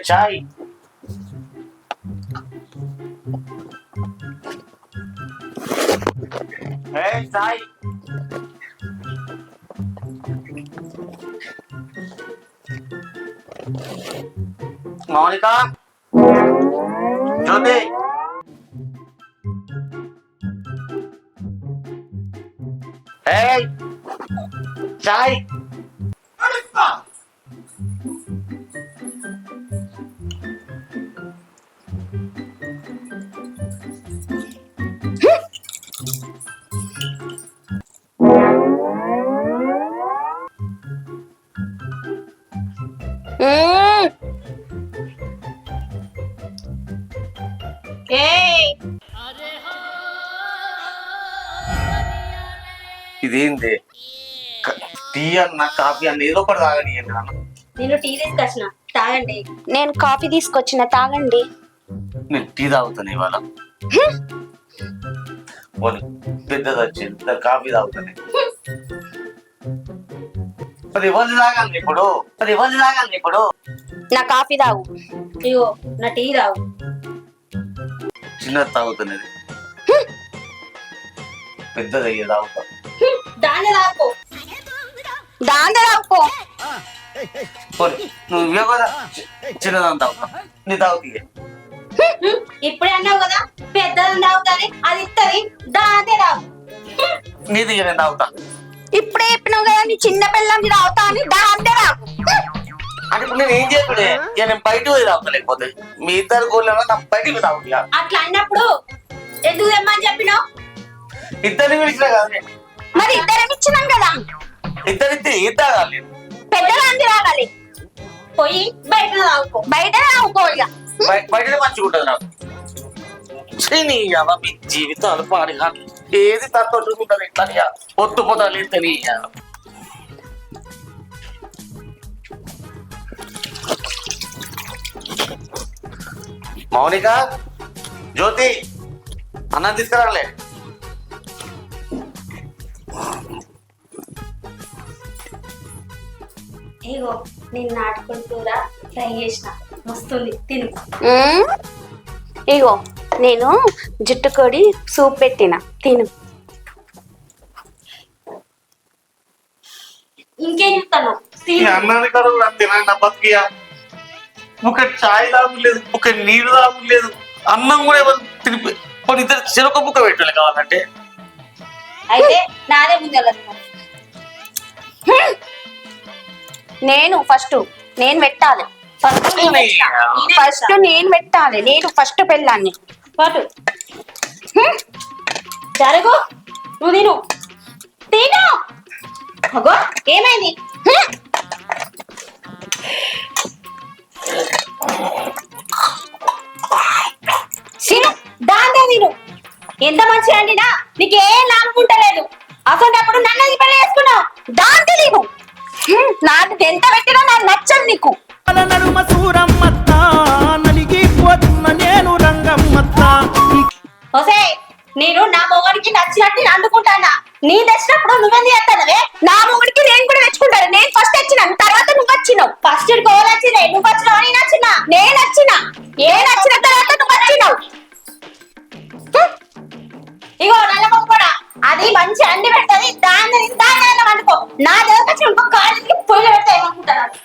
చాయ్. చాయ్. మౌనిక, జ్యోతి, చాయ్. ఇదేంది? టీ అన్న కాఫీ అన్న ఏదో ఒకటి తాగని. నేను టీ తీసుకొచ్చిన, తాగండి. నేను కాఫీ తీసుకొచ్చిన, తాగండి. నేను టీ తాగుతాను ఇవాళ. పెద్దది వచ్చింది, కాఫీ తాగుతాను. అది ఇవ్వాలి తాగాలి ఇప్పుడు, అది ఇవ్వాలి తాగాలి ఇప్పుడు. నా కాఫీ తాగు. ఇగో నా టీ తాగు. చిన్నది తాగుతున్నది, పెద్దది అయ్యే తాగుతా. దాన్ని తాగు, దాంతో తాగుకో. నువ్వు ఇవే కదా చిన్నదాన్ని తాగుతా, నీ తాగుతీ. ఇప్పుడే అన్నావు కదా పెద్దదని తాగుతాని, అది ఇస్తుంది, దాంతే తాగు. నీ దగ్గర నేను తాగుతా. ఇప్పుడే చెప్పినావు కదా నీ చిన్న పిల్లల్ని తాగుతా అని, దాంతో తాగు. అంటే ఇప్పుడు నేను ఏం చేయకునే, నేను బయట పోయి తాగుతా. లేకపోతే మీ ఇద్దరు గోళ్ళ నా బయటకు తాగుతా. అట్లా అన్నప్పుడు ఎందుకు తెమ్మని చెప్పినావు? ఇద్దరిని పిలిచినా కదా. మరి ఇద్దరం ఇచ్చినాం కదా. ఇద్దరిస్తే ఏం తాగాలి? నేను పెద్దదాన్ని తాగాలి. పోయి బయట తాగుకో. బయట తాగుకో ఇక. బయటనే మంచిగా ఉంటుంది నాకు. మీ జీవితాలు పాడిగా ఏది తట్టుకుంటుంది. ఇట్లా పొత్తు పొదాలు ఎత్తని. మౌనిక, జ్యోతి, అన్నం తీసుకురాలే. ఇగో నేను నాటుకొని కూర ఫ్రై చేసిన, మస్తుంది, తిను. ఇగో నేను జుట్టుకోడి సూప్ పెట్టిన, తిను. ఇంకేం చెప్తాను? అన్నాన్ని కూడా కూడా తినండి. బతికియా ఒక చాయ్ తాగులేదు, ఒక నీరు తాగులేదు, అన్నం కూడా ఎవరు తినిపి కొన్ని ఇద్దరు చెరొక బుక్క పెట్టాలి కావాలంటే. అయితే నాదే ముందు నేను నేను పెట్టాలి. నేను పెట్టాలి. నేను ఫస్ట్ పెళ్ళాన్ని. పాటు జరుగు, నువ్వు తిను, తిను. అగో ఏమైంది? తిను, దాంతో తిను. ఎంత మంచిగా అండినా నీకేం లాభం ఉంటలేదు. అసలు నన్ను పెళ్లి చేసుకున్నావు, దాంతో తిను. నాకు ఎంత పెట్టినా నాకు నచ్చదు నీకు. నేను నా మొగడికి నచ్చినట్టు అందుకుంటానా. నీ తెచ్చినప్పుడు నువ్వెందుకు చేస్తానవే? నా మొగుడికి నేను కూడా తెచ్చుకుంటాను. నేను ఫస్ట్ వచ్చినాను, తర్వాత నువ్వు వచ్చినావు. ఫస్ట్ గోల్ వచ్చిందే, నువ్వు వచ్చినావు, నేను వచ్చినా. నేను వచ్చిన తర్వాత నువ్వు వచ్చినావు. ఇగో నల్ల మొక్కడా, అది మంచి అండి పెడతది, దాన్ని వండుకో. నా దగ్గర ఇంకో కాళ్ళకి పొయ్యిలు పెడతా ఏమనుకుంటున్నాను.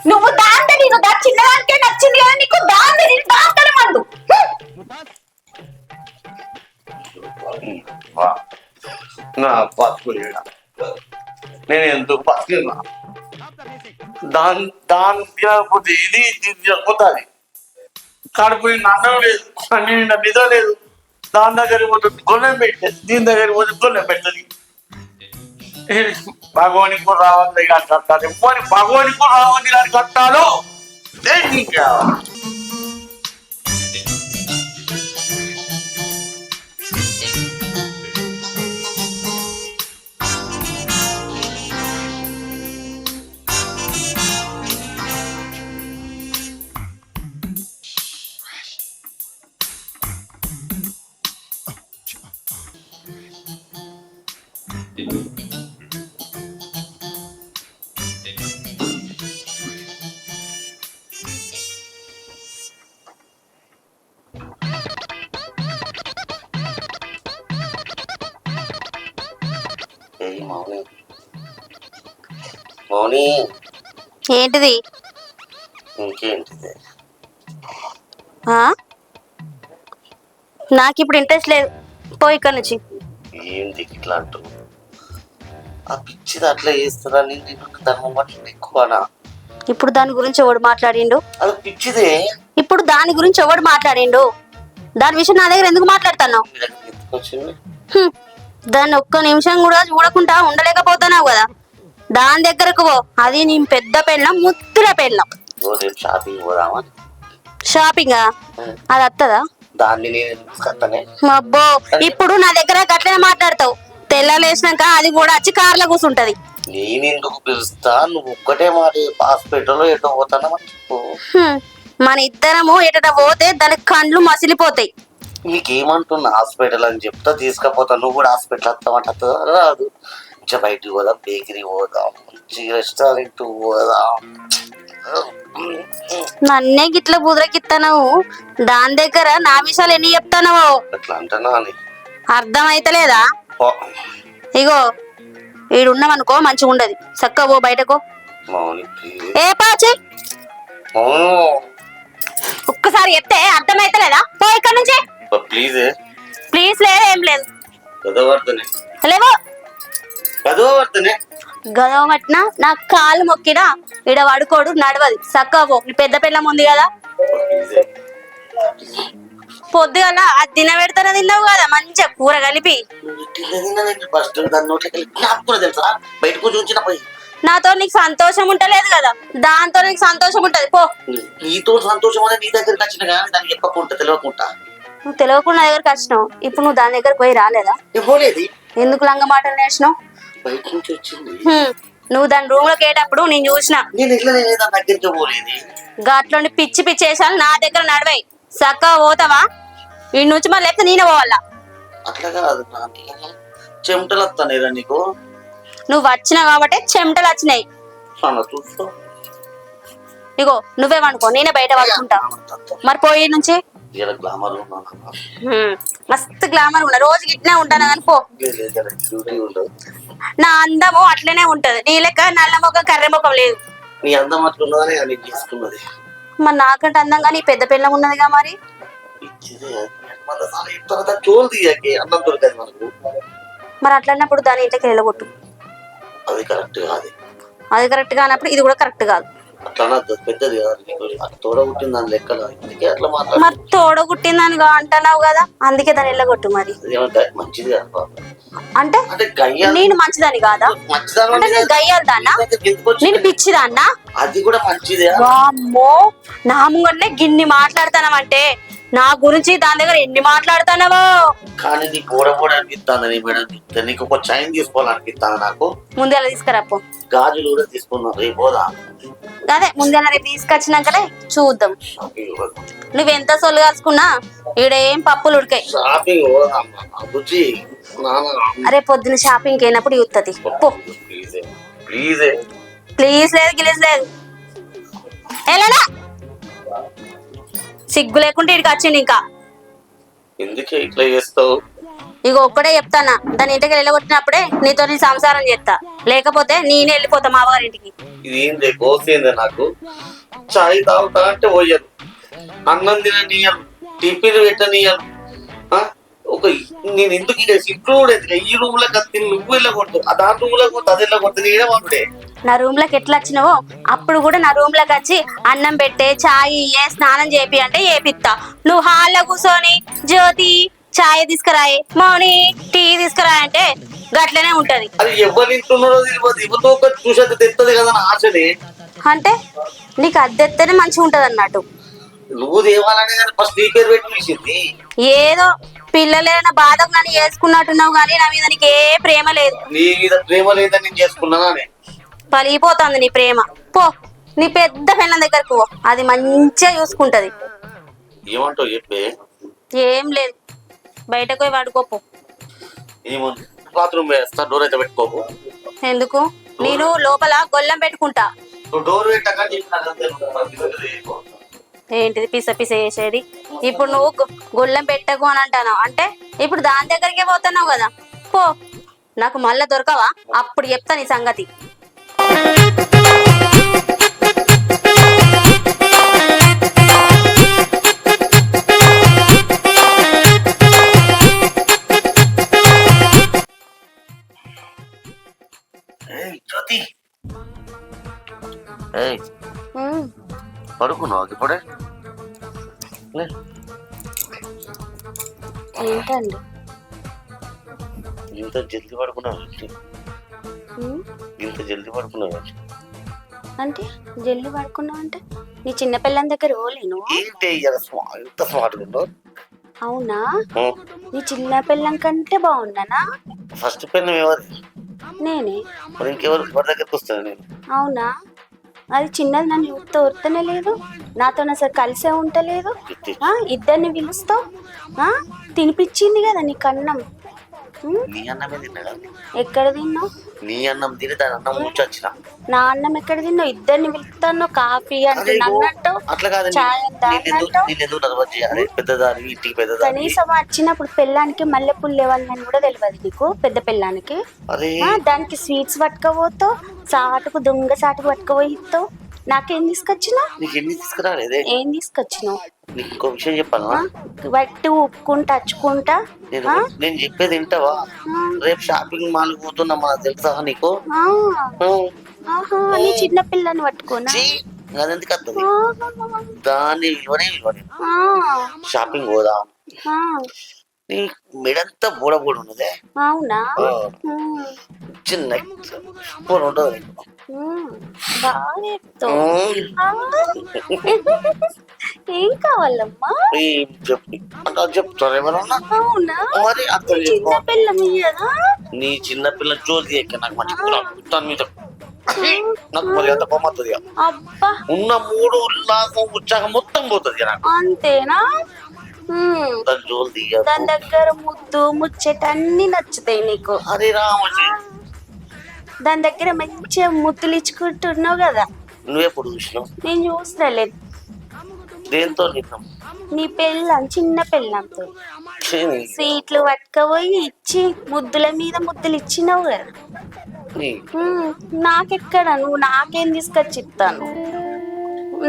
నువ్వు దాంతో నేను చిన్నదానికే నచ్చింది కదా నీకు, దాంతో మండు. నా బతుకు నేను ఎందుకు బతికినా? దాని తినకపోతే ఇది తినకపోతుంది. కడుపు అన్నం లేదు, నిద్ర లేదు. దాని దగ్గర పోతుంది గొల్లెం పెట్టేది, దీని దగ్గర పోతే గొల్లెం పెట్టది. భగవానికి కూడా రావాలి కానీ కట్టాలి, భగవానికి కూడా రావాలి కానీ కట్టాలో. మౌని మౌని ఏంటిది? ఇంకేంటిది? నాకు ఇప్పుడు ఇంట్రెస్ట్ లేదు, పో ఇక్కడ నుంచి. ఏంటి ఇట్లా అంటూ ఆ పిచ్చిది అట్లా చేస్తుందా? నేను ధర్మం పట్ల ఎక్కువనా? ఇప్పుడు దాని గురించి ఎవడు మాట్లాడిండు? అది పిచ్చిదే. ఇప్పుడు దాని గురించి ఎవడు మాట్లాడిండు? దాని విషయం నా దగ్గర ఎందుకు మాట్లాడుతున్నావు? మీ దగ్గరికి ఎందుకు వచ్చింది? దాన్ని ఒక్క నిమిషం కూడా చూడకుండా ఉండలేకపోతున్నావు కదా. దాని దగ్గరకు పో, అది నీ పెద్ద పెళ్ళం, ముద్దుల పెళ్ళం. రేపు షాపింగ్ పోదామా? షాపింగా? అది వస్తుందా? దాన్ని నేను తీసుకొస్తానే. అబ్బో, ఇప్పుడు నా దగ్గర గట్లనే మాట్లాడతావు. తెల్లలేసినాక అది కూడా వచ్చి కార్లో కూర్చుంటది. నేను ఎందుకు పిలుస్తా? నువ్వు ఒక్కటే మాట హాస్పిటల్లో ఎటో పోతానా? మన ఇద్దరము ఎట పోతే దానికి కండ్లు మసిలిపోతాయి. నీకేమంటున్నా? హాస్పిటల్ అని చెప్తా తీసుకపోతా. నువ్వు కూడా హాస్పిటల్ వస్తామంట రాదు. మంచిగా బయటికి పోదాం, బేకరీ పోదాం, మంచిగా రెస్టారెంట్ పోదాం. నన్నే గిట్ల బుదరకిస్తాను. దాని దగ్గర నా విషయాలు ఎన్ని చెప్తానో అట్లా అంటున్నా అని అర్థం అయితలేదా? ఇగో ఈడున్నామనుకో మంచిగా ఉండదు. చక్కగా పో బయటకో. ఏ పాచి ఒక్కసారి చెప్తే అర్థం అయితలేదా? పో ఇక్కడ నుంచి. ప్లీజ్ ప్లీజ్ లేదు, ఏం లేదు. లేవో గదవ పట్టినా నా కాలు మొక్కినా ఇడ పడుకోడు, నడవది. చక్కగా పో. నీ పెద్ద పిల్లం ఉంది కదా. పొద్దుగల అది తినబెడతానే తిన్నావు కదా, మంచిగా కూర కలిపి. నాతో నీకు సంతోషం ఉంటలేదు కదా, దాంతో నీకు సంతోషం ఉంటది. పో. నీతో సంతోషం అనేది నీ దగ్గరికి వచ్చిన కానీ దాన్ని చెప్పకుండా తెలియకుండా. నువ్వు తెలియకుండా నా దగ్గరకు వచ్చినావు. ఇప్పుడు నువ్వు దాని దగ్గరకు పోయి రాలేదా? ఎందుకు లంగ మాటలు నేర్చినావు? బయట నుంచి వచ్చింది. నువ్వు దాని రూమ్ లోకి వేటప్పుడు నేను చూసిన. నేను ఎట్లా దగ్గరికి పోలేదు. గాట్లోని పిచ్చి పిచ్చి వేసాను నా దగ్గర నడవాయి. చక్కగా పోతావా? ఈ నుంచి మళ్ళీ లేకపోతే నేనే పోవాలా? అట్లా కాదు, చెమటలు వస్తానేదా నీకు? నువ్వు వచ్చినావు కాబట్టి చెమటలు వచ్చినాయి. ఇగో నువ్వే వండుకో, నేనే బయట పడుకుంటా. మరి పోయి నుంచి మస్తు గ్లామర్ ఉన్నా, రోజు గిట్నే ఉంటాను కానీ పో. నా అందము అట్లనే ఉంటది, నీ లెక్క నల్ల ముఖం కర్రె ముఖం లేదు. నీ అందం అట్లున్నదని అది తీసుకున్నది. మరి నాకంటే అందంగా నీ పెద్ద పిల్లం ఉన్నదిగా. మరి మరి అట్లన్నప్పుడు దాని ఇంటికి వెళ్ళగొట్టు. అది కరెక్ట్ కాదు. అది కరెక్ట్ కానప్పుడు ఇది కూడా కరెక్ట్ కాదు. అట్లా పెద్దది తోడగుట్టిందని లెక్కలు అట్లా మరి తోడగుట్టిందని అంటున్నావు కదా, అందుకే దాన్ని వెళ్ళగొట్టు. మరి మంచిది అంటే నేను మంచిదాన్ని కాదా? అంటే నేను గయ్యాలి దాన్నా? నేను పిచ్చిదాన్నా? అది కూడా మంచిదే. వామ్మో, నా ముంగట్నే గిన్ని మాట్లాడతానమంటే నా గురించి దాని దగ్గర ఎన్ని మాట్లాడుతున్నావో. కానీ నీకు కూడా అనిపిస్తాను. మేడం నీకు ఒక చైన్ తీసుకోవాలనిపిస్తాను. నాకు ముందే తీసుకురాపో. గాజులు కూడా తీసుకున్నావు. రేపు అదే ముందే రేపు తీసుకొచ్చినాకనే చూద్దాం. నువ్వెంత సొల్లు కాసుకున్నా ఈడేం పప్పులు ఉడికాయి. అరే పొద్దున షాపింగ్ అయినప్పుడు ఇస్తుంది. ప్లీజ్ లేదు, గిలీజ్ లేదు. ఎలానా సిగ్గు లేకుంటే ఇక్కడికి వచ్చింది. ఇంకా ఎందుకే ఇట్లా చేస్తావు? ఇగో ఒక్కడే చెప్తానా, దాని ఇంటికి వెళ్ళగొట్టినప్పుడే నీతో నేను సంసారం చేస్తా, లేకపోతే నేనే వెళ్ళిపోతా మా వారింటికి. ఇదేంటి కోసేందే? నాకు చాయ్ తాగుతా అంటే పోయాను, అన్నం తిననీయను, టిఫిన్ పెట్టనీయను. ఒక నేను ఎందుకు ఇంక్లూడ్ ఈ రూమ్ లో కత్తి నువ్వు వెళ్ళకూడదు, ఆ దాని రూమ్ లో అది వెళ్ళకూడదు. నేనేమంటే నా రూమ్ లోకి ఎట్లా వచ్చినావో అప్పుడు కూడా నా రూమ్ లోకి వచ్చి అన్నం పెట్టే, చాయ్ ఏ స్నానం చేపి అంటే ఏపిస్తా. నువ్వు హాల్లో కూర్చొని జ్యోతి చాయ్ తీసుకురాయి, మౌని టీ తీసుకురాయి అంటే గట్లనే ఉంటది. అది ఎవరు ఇంటున్నారో తెలియదు, ఎవరితో చూసేది తెస్తుంది కదా ఆశని. అంటే నీకు అద్దెత్తేనే మంచిగా ఉంటది అన్నట్టు. నువ్వు దేవాలని ఫస్ట్ నీ పేరు పెట్టి పిలిచింది. ఏదో పిల్లలేన బాధకు నన్ను చేసుకున్నట్టున్నావు కానీ నా మీద నీకు ఏ ప్రేమ లేదు. నీ మీద ప్రేమ లేదని నేను చేసుకున్నానా? పలిగిపోతుంది నీ ప్రేమ. పో, నీ పెద్ద పిల్లల దగ్గరకు పో, అది మంచిగా చూసుకుంటది. ఏమంటావు చెప్పే? ఏం లేదు, బయటకు పోయి పడుకోపో. బాత్రూమ్ వేస్తా, డోర్ అయితే పెట్టుకోపు. ఎందుకు? నేను లోపల గొల్లం పెట్టుకుంటా. డోర్ పెట్టక ఏంటిది పిస పిస చేసేది? ఇప్పుడు నువ్వు గొల్లం పెట్టకు అని అంటావు అంటే ఇప్పుడు దాని దగ్గరికే పోతున్నావు కదా. పో, నాకు మళ్ళా దొరకవా అప్పుడు చెప్తా నీ సంగతి. జ్యోతి పడుకున్నావు ఇప్పుడే? ఏంటండి ఇంత జల్దీ పడుకున్నావు? ఇంత జల్దీ పడుకున్నావు అంటే జల్లి పడుకున్నావు అంటే నీ చిన్న పిల్లని దగ్గర ఓలేను. ఏంటి ఇంత స్మార్ట్గా ఉన్నావు? అవునా, నీ చిన్న పిల్లం కంటే బాగున్నానా? ఫస్ట్ పిల్లం ఎవరు? నేనే. మరి ఇంకెవరు దగ్గరికి వస్తాను నేను? అవునా, అది చిన్నది నన్ను చూస్తే ఓర్తనే లేదు, నాతో అసలు కలిసే ఉంటలేదు. ఇద్దరిని పిలుస్తావు, తినిపించింది కదా నీకు అన్నం. నీ అన్నమే తిన్నా. ఎక్కడ తిన్నావు? నీ అన్నం తిని దాని అన్నం ముచ్చొచ్చిన. నా అన్నం ఎక్కడ తిన్నావు? ఇద్దరిని పిలుస్తాను, కాఫీ అంటే నన్నట్టు, చాయ్ కనీసం వచ్చినప్పుడు పెళ్ళానికి మల్లెపూలు లేవాలని కూడా తెలియదు నీకు. పెద్ద పెళ్ళానికి దానికి స్వీట్స్ పట్టుకపోతావు, సాటుకు దొంగ సాటుకు పట్టుకపోయి ఇస్తావు. నాకేం తీసుకొచ్చినావు? ఏం తీసుకొచ్చినావు? ఇంకో విషయం చెప్పాలా? బట్టి ఉప్పుకుంటా అచ్చుకుంటా. నేను చెప్పేది వింటావా? రేపు షాపింగ్ మాల్ పోతున్నా మనకు తెలుసా నీకు? నీ చిన్న పిల్లని పట్టుకోనా? అదెందుకు వస్తుంది? దాన్ని విలువనే షాపింగ్ పోదాం. నీ మెడంతా బూడబూడ ఉన్నదే. అవునా, చిన్న ఫోన్ ఉంటుంది. ఏం కావాలమ్మా? చెప్తారు ఎవరన్నా? అవునా, మరి చిన్న పిల్ల మీయదా? నీ చిన్న పిల్ల జోలి ఎక్క నాకు మంచి మీద నాకు మరి అంత బొమ్మతుంది. అబ్బా, ఉన్న మూడు ఉల్లాసం ఉత్సాహం మొత్తం పోతుంది నాకు. అంతేనా? జోలి దాని దగ్గర ముద్దు ముచ్చట అన్ని నచ్చుతాయి నీకు. అరే రామజీ, దాని దగ్గర మంచిగా ముద్దులు ఇచ్చుకుంటున్నావు కదా. నువ్వెప్పుడు చూసినావు? నేను చూస్తలేదు. దేంతో నిన్నాం? నీ పెళ్ళం, చిన్న పెళ్ళంతో సీట్లు పట్టుకపోయి ఇచ్చి ముద్దుల మీద ముద్దులు ఇచ్చినావు కదా. నాకెక్కడ, నువ్వు నాకేం తీసుకొచ్చి ఇస్తాను?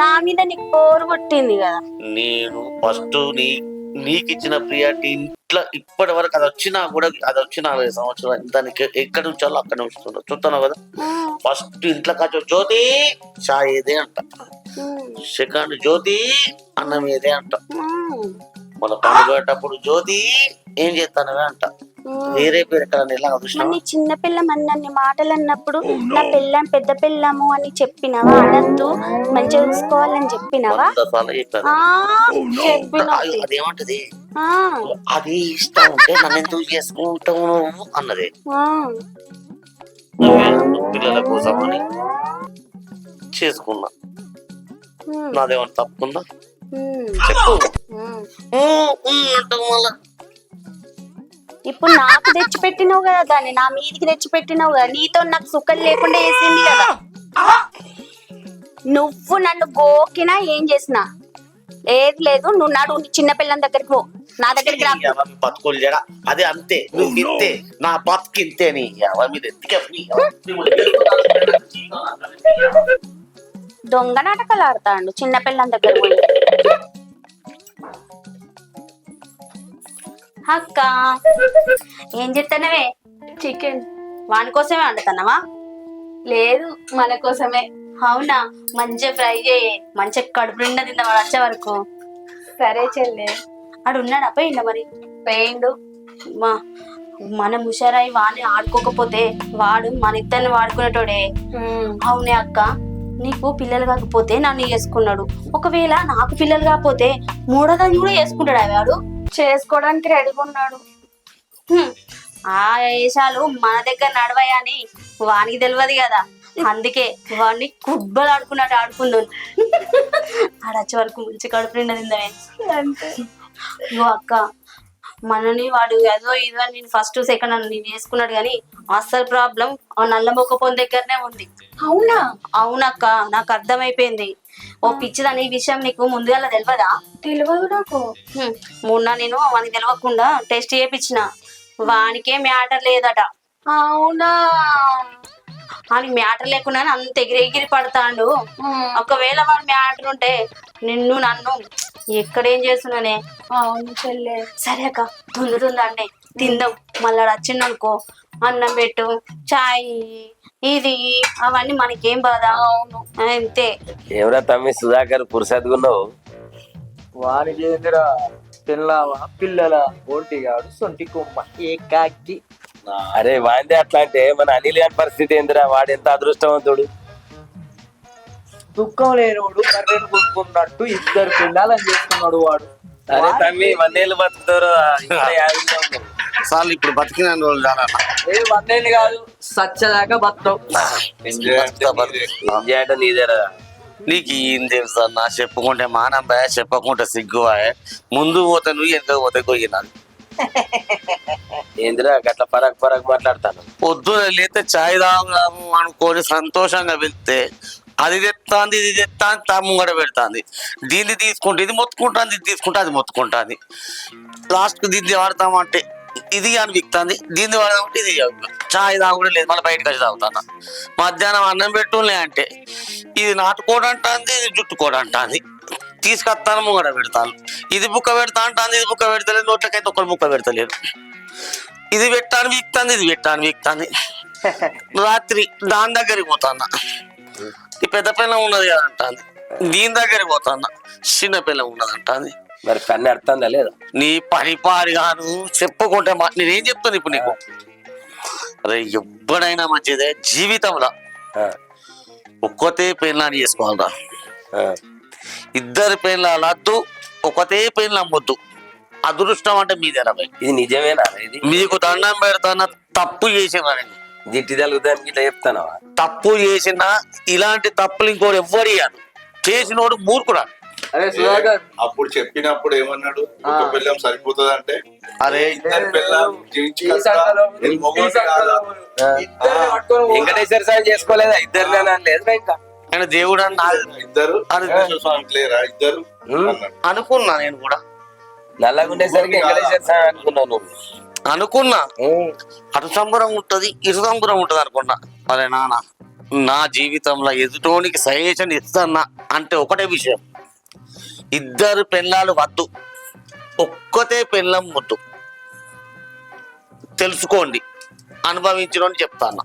నా మీద నీకు పోరు కొట్టింది కదా. నేను ఫస్ట్ నీకు ఇచ్చిన ప్రియారిటీ ఇంట్లో ఇప్పటి వరకు అది వచ్చినా కూడా, అది వచ్చి 40 సంవత్సరాలు దానికి ఎక్కడ ఉంచాలో అక్కడ ఉంచుతున్నా చూస్తున్నావు కదా. ఫస్ట్ ఇంట్లో కాచో జ్యోతి చాయ్ ఏదే అంట, సెకండ్ జ్యోతి అన్నం ఏదే అంట, మన పండుగేటప్పుడు జ్యోతి ఏం చేస్తానవే అంట. వేరే పేరు ఎక్కడ నీ చిన్న పిల్లం అన్ని మాటలు అన్నప్పుడు నా పిల్లం పెద్ద పిల్లము అని చెప్పినవా? అనద్దు, మంచిగా చూసుకోవాలని చెప్పినవా? అదేమంటది, అది ఇష్టం ఉంటే నన్ను ఎందుకు చేసుకుంటావు అన్నది. పిల్లల కోసం అని చేసుకున్నా. నాదేమన్నా తప్పుందా చెప్పు. మళ్ళా ఇప్పుడు నాకు తెచ్చిపెట్టినావు కదా, దాన్ని నా మీదికి తెచ్చిపెట్టినావు కదా. నీతో నాకు సుఖం లేకుండా వేసింది కదా. నువ్వు నన్ను గోకినా ఏం చేసినా ఏది లేదు. నువ్వు నాడు చిన్న పిల్లని దగ్గరికి పో, నా దగ్గరికి రా. బతుకులు జరా అదే అంతే, నువ్వు ఇంతే, నా బతుకింతే. నీ దొంగ నాటకాలు ఆడతాడు చిన్న పిల్లని దగ్గర పోయి. అక్క ఏం చెప్తానవే? చికెన్. వాని కోసమే వండుతున్నావా? లేదు, మన కోసమే. అవునా, మంచిగా ఫ్రై చేయి, మంచిగా కడుపు నిండా తిందా వాడు వచ్చే వరకు. సరే చెల్లె. ఆడు ఉన్నాడా? పోయిండా మరి? పోయిండు. మనం హుషారాయి వాడిని ఆడుకోకపోతే వాడు మన ఇద్దరిని వాడుకునేటోడే. అవునే అక్క, నీకు పిల్లలు కాకపోతే నన్ను చేసుకున్నాడు, ఒకవేళ నాకు పిల్లలు కాకపోతే మూడోదాన్ని కూడా చేసుకుంటాడు. వాడు చేసుకోవడానికి రెడీగా ఉన్నాడు. ఆ వేషాలు మన దగ్గర నడవయని వానికి తెలియదు కదా. అందుకే వాడిని కుబ్బలు ఆడుకున్నట్టు ఆడుకుందాం. ఆడొచ్చే వరకు మంచి కడుపు నిండా తిందమే. అక్క, మనని వాడు ఏదో ఇదో నేను ఫస్ట్ సెకండ్ అని నేను చేసుకున్నాడు కానీ అస్సలు ప్రాబ్లం ఆ నల్ల మొక్కపోని దగ్గరనే ఉంది. అవునా? అవునక్క, నాకు అర్థమైపోయింది. ఓ పిచ్చిదని ఈ విషయం నీకు ముందుగా తెలియదా? తెలియదు నాకు. మొన్న నేను వానికి తెలియకుండా టెస్ట్ చేయించిన, వానికే మ్యాటర్ లేదట. అవునా అని మ్యాటర్ లేకుండా అంత ఎగిరి పడతాడు. ఒకవేళ వాడు మ్యాటర్ ఉంటే నిన్ను నన్ను ఎక్కడేం చేస్తున్నానే. అవును చెల్లె. సరే అక్క తొందరండి తిందాం. మళ్ళా వచ్చిందనుకో అన్నం పెట్టు, చాయ్, ఇది అవన్నీ మనకేం బాధ. అవును అంతే. ఎవరా తమ్మి సుధాకర్ పురుషత్గున్నావు? వానికి ఏందిరా పిల్లవా పిల్లల ఒంటిగాడు సొంటి కొమ్మ ఏకాకి. అరే వాందే అట్లా అంటే మన అనిల్ గారి పరిస్థితి ఏందిరా? వాడు ఎంత అదృష్టవంతుడు. దుఃఖం లేనివాడు కర్రెను కొనుక్కున్నట్టు ఇద్దరు పిల్లలని చేసుకున్నాడు వాడు. అరే తమ్మి 100 ఏళ్ళు బతుకుతారు, ఇంకా 50 ఉన్నారు. సార్లు ఇప్పుడు బతికిన రోజులు చాలా ఏ 100 ఏళ్ళు కాదు సచ్చదాకా బతావు. ఎంజాయ్ అంటే నీదేరా. నీకు ఏం తెలుసా నా చెప్పుకుంటే మానం భయ, చెప్పకుంటే సిగ్గు భయ. ముందు పోతే నువ్వు వెనక పోతే కొయ్యినాను. ఏందిరా గట్ల పరాకు మాట్లాడతాను? పొద్దున లేతే చాయ్ తాగుదాము అనుకొని సంతోషంగా వెళ్తే అది తెస్తాంది ఇది తెస్తాంది ముంగడ పెడతాంది. దీన్ని తీసుకుంటే ఇది మొత్తుకుంటాంది, ఇది తీసుకుంటే అది మొత్తుకుంటాంది. లాస్ట్కి దీన్ని వాడతామంటే ఇది అనిపిస్తుంది, దీన్ని వాడదామంటే ఇది చాయ్ తాగుడే లేదు. మళ్ళీ బయటకు వచ్చి తాగుతాను. మధ్యాహ్నం అన్నం పెట్టులే అంటే ఇది నాటుకోడంటాంది, ఇది జుట్టుకోడంటాంది. తీసుకొస్తాను ముంగడ పెడతాను. ఇది బుక్క పెడతా అంటాంది, ఇది బుక్క పెడతలేదు. నోట్లకైతే ఒకరు బుక్క పెడతలేదు. ఇది పెట్టాను వీక్తాంది, ఇది పెట్టాను వీక్తాంది. రాత్రి దాని దగ్గరికి పోతాన్నా, ఈ పెద్ద పిల్లం ఉన్నది కదా అంటాంది. దీని దగ్గరికి పోతాన్నా, చిన్న పిల్లం ఉన్నది అంటాంది. మరి కన్ను అర్థందా లేదా? నీ పరిపాడి గాను చెప్పుకుంటే నేనేం చెప్తాను ఇప్పుడు నీకు? అదే ఎప్పుడైనా మంచిదే జీవితంలో ఒక్కతే పెళ్ళాన్ని చేసుకోవాలరా. ఇద్దరు పెళ్ళాలద్దు, ఒకతే పెళ్ళి అమ్మొద్దు. అదృష్టం అంటే మీదేరా భయ్. ఇది నిజమేనా? ఇది మీకు దండం పెడతాన. తప్పు చేసిన జిట్టి తలుగుదానికి ఇట్లా చెప్తానవా? తప్పు చేసిన ఇలాంటి తప్పులు ఇంకోటి ఎవ్వరు చేసినోడు మూర్ఖుడా. అరే సుధాకర్ అప్పుడు చెప్పినప్పుడు ఏమన్నాడు? ఒక పిల్లం సరిపోతుంది అంటే అరే ఇద్దరు పిల్లలు జీవించి ఈ సంఖ్యలో ఇది మొగోడు కాదా? ఇద్దరిని పట్టుకొని పో. వెంకటేశ్వర స్వామి చేసుకోలేదా? ఇద్దరు లేదు ఇంకా ఆయన దేవుడు అని ఇద్దరు అది స్వామికి లేరా ఇద్దరు అన్నాడు. అనుకున్నా. నేను కూడా నల్లగా ఉండేసరికి వెంకటేశ్వర స్వామి అనుకున్నావు నువ్వు. అనుకున్నా అటు సంబరం ఉంటది, ఇటు సంబరం ఉంటది అనుకున్నా. అరే నాన్న, నా జీవితంలో ఎదుటోనికి సజెషన్ ఇస్తానా అంటే ఒకటే విషయం, ఇద్దరు పెళ్ళాలు వద్దు, ఒక్కతే పెళ్ళం వద్దు. తెలుసుకోండి, అనుభవించడం చెప్తాను.